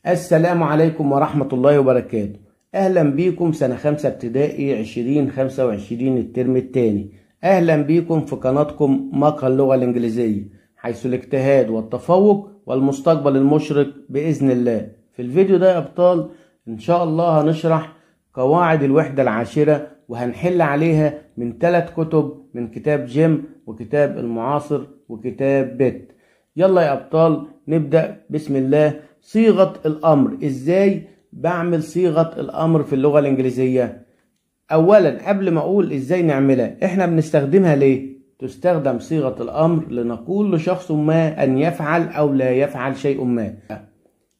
السلام عليكم ورحمة الله وبركاته. أهلا بيكم سنة 5 ابتدائي 2025 الترم الثاني. أهلا بيكم في قناتكم مقهى اللغة الإنجليزية، حيث الاجتهاد والتفوق والمستقبل المشرق بإذن الله. في الفيديو ده يا أبطال إن شاء الله هنشرح قواعد الوحدة العاشرة، وهنحل عليها من 3 كتب، من كتاب جيم وكتاب المعاصر وكتاب بيت. يلا يا أبطال نبدأ بسم الله. صيغة الأمر، إزاي بعمل صيغة الأمر في اللغة الإنجليزية؟ أولا قبل ما أقول إزاي نعملها، إحنا بنستخدمها ليه؟ تستخدم صيغة الأمر لنقول لشخص ما أن يفعل أو لا يفعل شيء ما.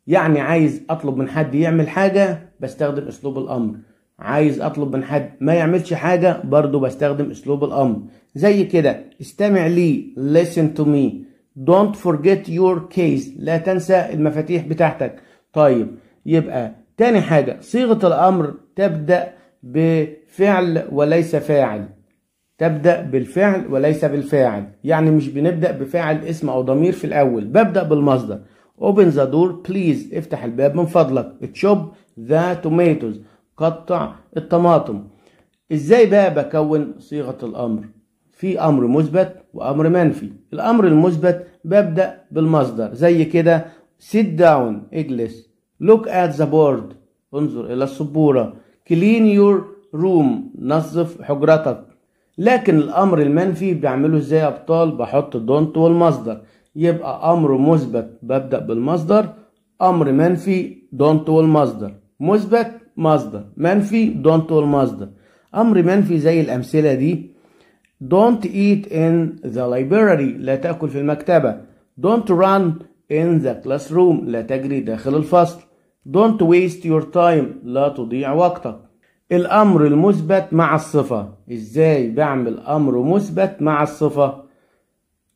يعني عايز أطلب من حد يعمل حاجة بستخدم أسلوب الأمر، عايز أطلب من حد ما يعملش حاجة برضو بستخدم أسلوب الأمر. زي كده استمع لي listen to me. Don't forget your keys، لا تنسى المفاتيح بتاعتك. طيب يبقى تاني حاجة صيغة الأمر تبدأ بفعل وليس فاعل، تبدأ بالفعل وليس بالفاعل. يعني مش بنبدأ بفاعل اسم أو ضمير في الأول، ببدأ بالمصدر. Open the door please، افتح الباب من فضلك. Chop the tomatoes، قطع الطماطم. ازاي بقى بكون صيغة الأمر؟ في أمر مثبت وأمر منفي. الأمر المثبت ببدأ بالمصدر، زي كده sit down اجلس، look at the board انظر إلى السبورة، clean your room نظف حجرتك. لكن الأمر المنفي بعمله ازاي يا أبطال؟ بحط don't والمصدر. يبقى أمر مثبت ببدأ بالمصدر، أمر منفي don't والمصدر. مثبت مصدر، منفي don't والمصدر. أمر منفي زي الأمثلة دي: Don't eat in the library، لا تأكل في المكتبة. Don't run in the classroom، لا تجري داخل الفصل. Don't waste your time، لا تضيع وقتك. الأمر المثبت مع الصفة، إزاي بعمل أمر مثبت مع الصفة؟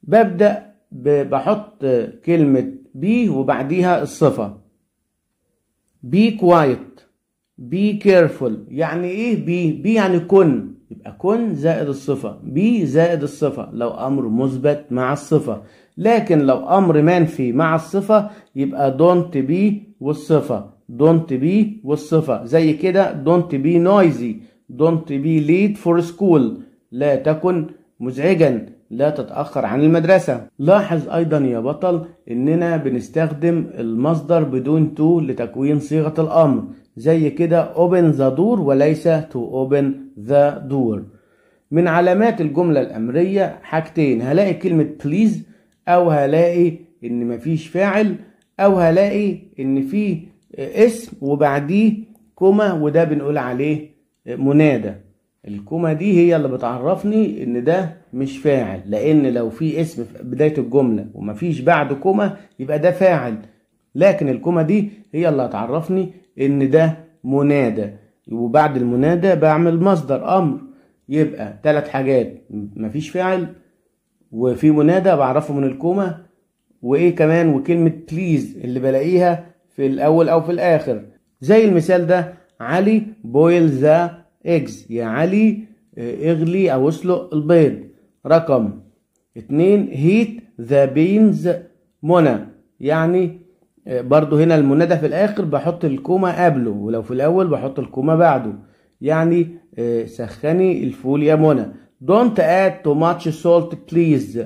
ببدأ بحط كلمة be وبعديها الصفة. Be quiet، be careful. يعني إيه be يعني كن، يبقى كن زائد الصفة، بي زائد الصفة لو أمر مثبت مع الصفة. لكن لو أمر منفي مع الصفة يبقى don't be والصفة، don't be والصفة. زي كده don't be noisy، don't be late for school، لا تكن مزعجا، لا تتأخر عن المدرسة. لاحظ أيضا يا بطل إننا بنستخدم المصدر بدون to لتكوين صيغة الأمر. زي كده open the door وليس to open the door. من علامات الجملة الأمرية حاجتين: هلاقي كلمة please، أو هلاقي إن مفيش فاعل، أو هلاقي إن في اسم وبعديه كوما، وده بنقول عليه منادى. الكوما دي هي اللي بتعرفني إن ده مش فاعل، لأن لو في اسم في بداية الجملة ومفيش بعد كوما يبقى ده فاعل، لكن الكوما دي هي اللي هتعرفني إن ده منادى. وبعد المنادى بعمل مصدر أمر. يبقى 3 حاجات: مفيش فاعل، وفي منادى بعرفه من الكوما، وإيه كمان، وكلمة بليز اللي بلاقيها في الأول أو في الآخر. زي المثال ده: علي بويل ذا إيجز، يا علي اغلي أو اسلق البيض. رقم 2 هيت ذا بينز منى، يعني برضو هنا المنادى في الآخر بحط الكوما قبله، ولو في الأول بحط الكوما بعده. يعني سخني الفول يا منى. Don't add too much salt please،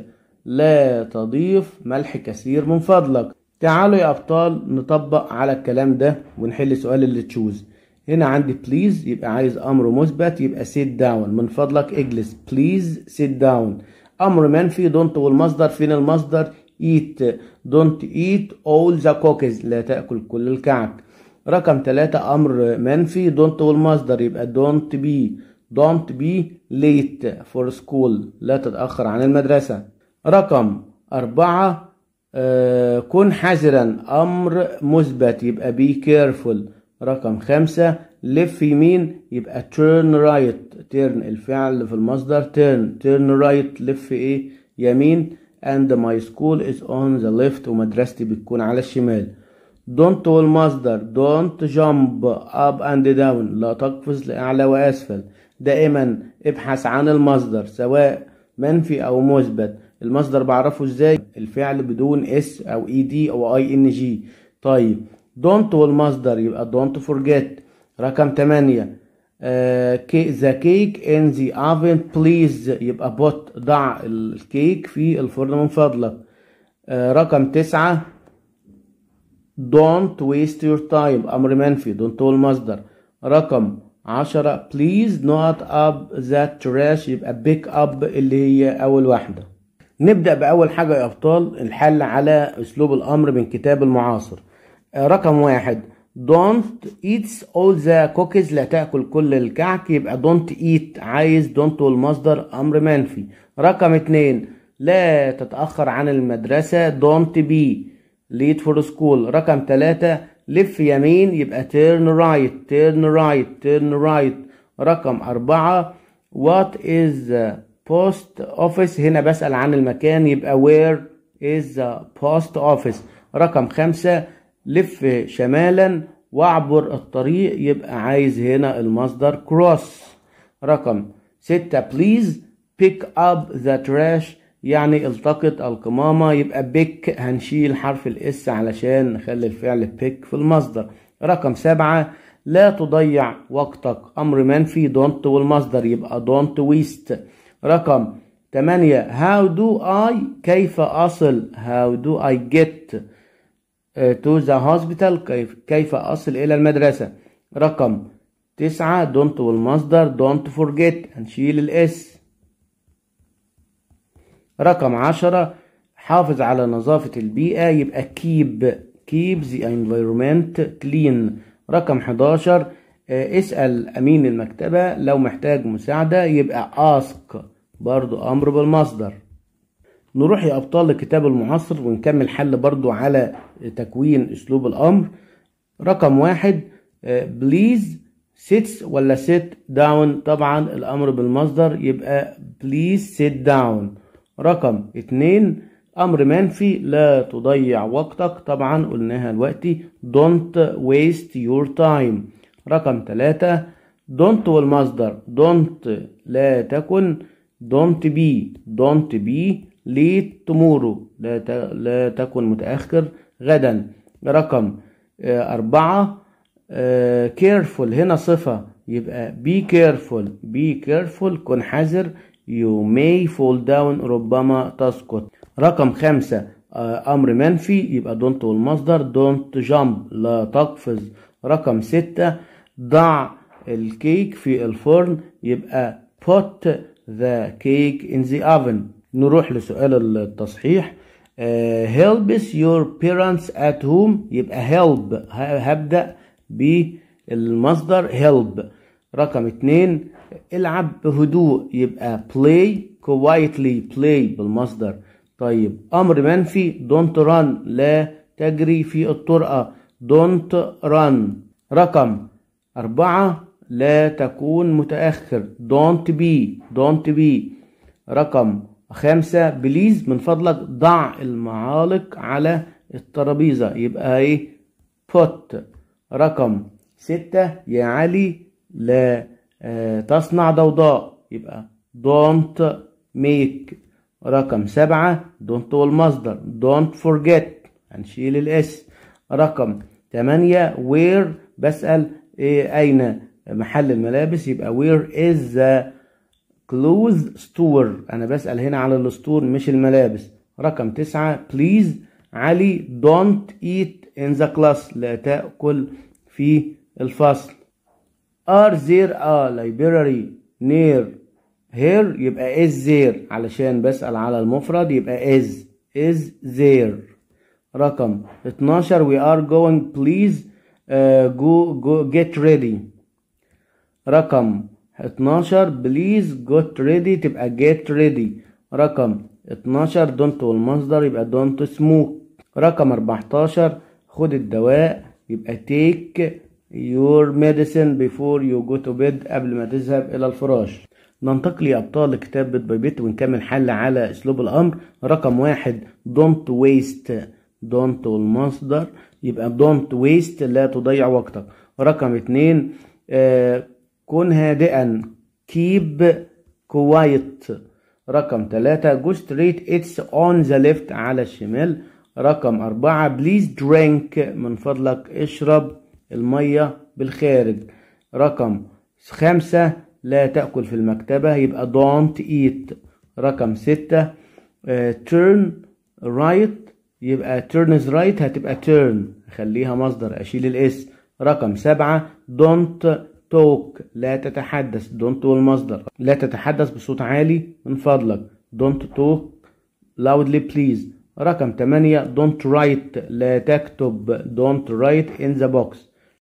لا تضيف ملح كثير من فضلك. تعالوا يا أبطال نطبق على الكلام ده ونحل سؤال اللي تشوز. هنا عندي please يبقى عايز أمر مثبت، يبقى sit down من فضلك اجلس، please sit down. أمر منفي don't والمصدر. فين المصدر؟ eat، don't eat all the cookies، لا تأكل كل الكعك. رقم 3 أمر منفي don't والمصدر، يبقى don't be late for school، لا تتأخر عن المدرسة. رقم 4 كن حذرا، أمر مثبت يبقى be careful. رقم 5 لف يمين يبقى turn right، turn الفعل في المصدر turn right، لف إيه؟ يمين. and my school is on the left، ومدرستي بتكون على الشمال. don't والمصدر don't jump up and down، لا تقفز لأعلى وأسفل. دائما ابحث عن المصدر سواء منفي أو مثبت. المصدر بعرفه ازاي؟ الفعل بدون اس أو اي دي أو اي ان جي. طيب don't والمصدر يبقى don't forget. رقم 8 the cake in the oven please يبقى put ضع الكيك في الفرن من فضلك. رقم 9 don't waste your time أمر منفي don't والمصدر. رقم 10 please not up that trash يبقى pick up اللي هي أول واحدة. نبدأ بأول حاجة يا أبطال الحل على أسلوب الأمر من كتاب المعاصر. رقم 1 don't eat all the cookies لا تأكل كل الكعك يبقى don't eat عايز don't والمصدر أمر منفي. رقم 2 لا تتأخر عن المدرسة don't be late for school. رقم 3 لف يمين يبقى turn right turn right turn right. رقم 4 what is the post office هنا بسأل عن المكان يبقى where is the post office. رقم 5 لف شمالا واعبر الطريق يبقى عايز هنا المصدر cross. رقم 6 please pick up the trash يعني التقط القمامة يبقى pick هنشيل حرف الاس علشان نخلي الفعل pick في المصدر. رقم 7 لا تضيع وقتك أمر منفي don't والمصدر يبقى don't waste. رقم 8 how do I كيف أصل how do I get to the hospital كيف أصل إلى المدرسة. رقم 9 don't والمصدر don't forget هنشيل الاس. رقم 10 حافظ على نظافة البيئة يبقى keep the environment clean. رقم 11 اسأل أمين المكتبة لو محتاج مساعدة يبقى ask برضو أمر بالمصدر. نروح يا أبطال لكتاب المعاصر ونكمل حل برضو على تكوين أسلوب الأمر. رقم 1 please sits ولا sit down طبعا الأمر بالمصدر يبقى please sit down. رقم 2 أمر منفي لا تضيع وقتك طبعا قلناها دلوقتي don't waste your time. رقم 3 don't والمصدر don't لا تكن don't be late tomorrow لا تكن متأخر غدا. رقم 4 careful هنا صفة يبقى be careful كن حذر you may fall down ربما تسقط. رقم 5 أمر منفي يبقى don't والمصدر don't jump لا تقفز. رقم 6 ضع الكيك في الفرن يبقى put the cake in the oven. نروح لسؤال التصحيح helps your parents at home يبقى help هبدأ بالمصدر help. رقم 2 العب بهدوء يبقى play quietly play بالمصدر. طيب أمر منفي don't run لا تجري في الطرقة don't run. رقم 4 لا تكون متأخر don't be. رقم 5 بليز من فضلك ضع المعالق على الترابيزة يبقى ايه put. رقم 6 يا علي لا تصنع ضوضاء يبقى don't make. رقم 7 don't والمصدر don't forget هنشيل الاس. رقم 8 where بسأل اين محل الملابس يبقى where is the clothes store انا بسأل هنا على الستور مش الملابس. رقم 9 please علي don't eat in the class لا تأكل في الفصل. are there a library near here يبقى is there علشان بسأل على المفرد يبقى is there. رقم 12 we are going please go get ready. رقم 12 please get ready تبقى get ready. رقم 12 don't والمصدر يبقى don't smoke. رقم 14 خد الدواء يبقى take your medicine before you go to bed قبل ما تذهب إلى الفراش. ننتقل يا أبطال لكتاب بيت باي بيت ونكمل حل على أسلوب الأمر. رقم 1 don't waste don't والمصدر يبقى don't waste لا تضيع وقتك. رقم 2 كن هادئا keep quiet. رقم 3 go straight it's on the left على الشمال. رقم 4 please drink من فضلك اشرب المية بالخارج. رقم 5 لا تأكل في المكتبة يبقى don't eat. رقم 6 turn right يبقى turn is right هتبقى turn خليها مصدر أشيل الاس. رقم 7 don't talk لا تتحدث don't والمصدر لا تتحدث بصوت عالي من فضلك don't talk loudly please. رقم 8 don't write لا تكتب don't write in the box